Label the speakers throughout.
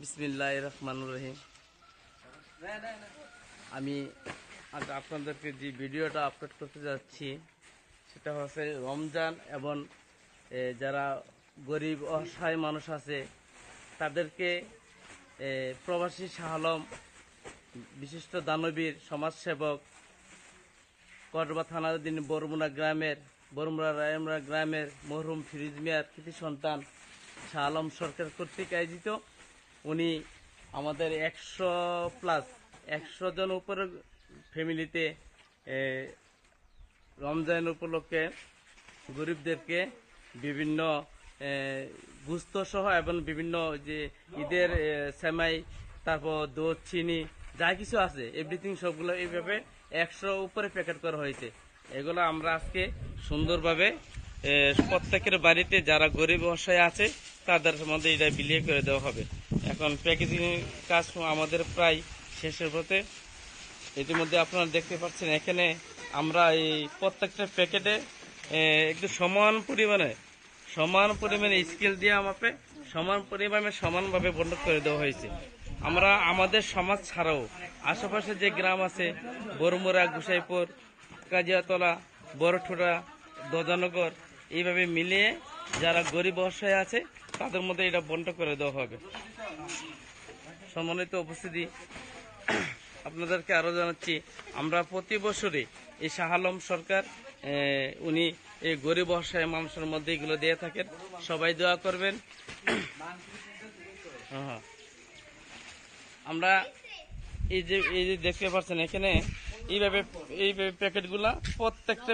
Speaker 1: বিসমিল্লাহির রহমানির রহিম। আমি আজ আপনাদেরকে যে ভিডিওটা আপলোড করতে যাচ্ছি সেটা হচ্ছে রমজান এবং যারা গরিব অসহায় মানুষ আছে তাদেরকে প্রবাসী শাহ আলম বিশিষ্ট দানবীর সমাজসেবক করবা থানাধীন বরমুরা রায়মরা গ্রামের মরহুম ফিরোজ মিয়ার কৃতি সন্তান শাহ আলম সরকার কর্তৃক আয়োজিত। উনি আমাদের 100 জন উপরে ফ্যামিলিতে রমজান উপলক্ষে গরিবদেরকে বিভিন্ন গুস্ত সহ এবং বিভিন্ন যে ঈদের সেমাই, তারপর দুধ, চিনি, যা কিছু আছে এভরিথিং সবগুলো এইভাবে 100 উপরে প্যাকেট করা হয়েছে। এগুলো আমরা আজকে সুন্দরভাবে প্রত্যেকের বাড়িতে যারা গরিব অসহায় আছে তাদের মধ্যে এটা বিলিয়ে করে দেওয়া হবে। এখন প্যাকেজিং কাজ আমাদের প্রায় শেষের পথে। ইতিমধ্যে আপনারা দেখতে পাচ্ছেন এখানে আমরা এই প্রত্যেকটা প্যাকেটে একটু সমান পরিমাণে স্কেল দিয়ে আমাকে সমানভাবে বন্টন করে দেওয়া হয়েছে। আমরা আমাদের সমাজ ছাড়াও আশেপাশে যে গ্রাম আছে বরমুরা, গোসাইপুর, কাজিয়াতলা, বড়ঠোড়া, দজানগর, এইভাবে মিলিয়ে যারা গরিব অসহায় আছে তাদের মধ্যে এটা বন্টন করে দেওয়া হবে। সম্মানিত উপস্থিতি, আপনাদেরকে আরো জানাচ্ছি আমরা প্রতি বছরে এই শাহ আলম সরকার উনি এই গরিব অসহায় মানুষের মধ্যে এগুলো দিয়ে থাকেন। সবাই দোয়া করবেন। আমরা এই যে দেখতে পাচ্ছেন এখানে এইভাবে প্যাকেটগুলা প্রত্যেকটা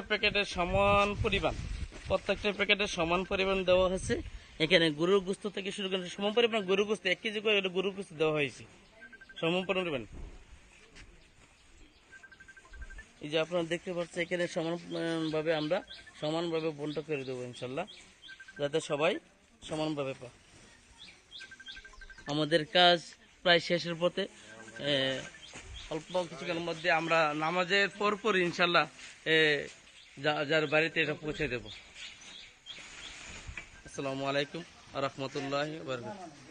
Speaker 1: প্যাকেটের সমান পরিমাণ দেওয়া হয়েছে। এখানে গরুর গোস্ত থেকে শুরু করে সমান পরিমাণ গরুর গোস্ত 1 কেজি করে গরুর গোস্ত দেওয়া হয়েছে সমান পরিমাণ। এই যে আপনারা দেখতে পাচ্ছেন এখানে আমরা সমানভাবে বন্টন করে দেবো ইনশাল্লাহ, যাতে সবাই সমানভাবে পায়। আমাদের কাজ প্রায় শেষের পথে। অল্প কিছুক্ষণের মধ্যে আমরা নামাজের পর ইনশাল্লাহ যার বাড়িতে এটা পৌঁছে দেব। আসসালামু আলাইকুম ওয়া রাহমাতুল্লাহি ওয়া বারাকাতুহু।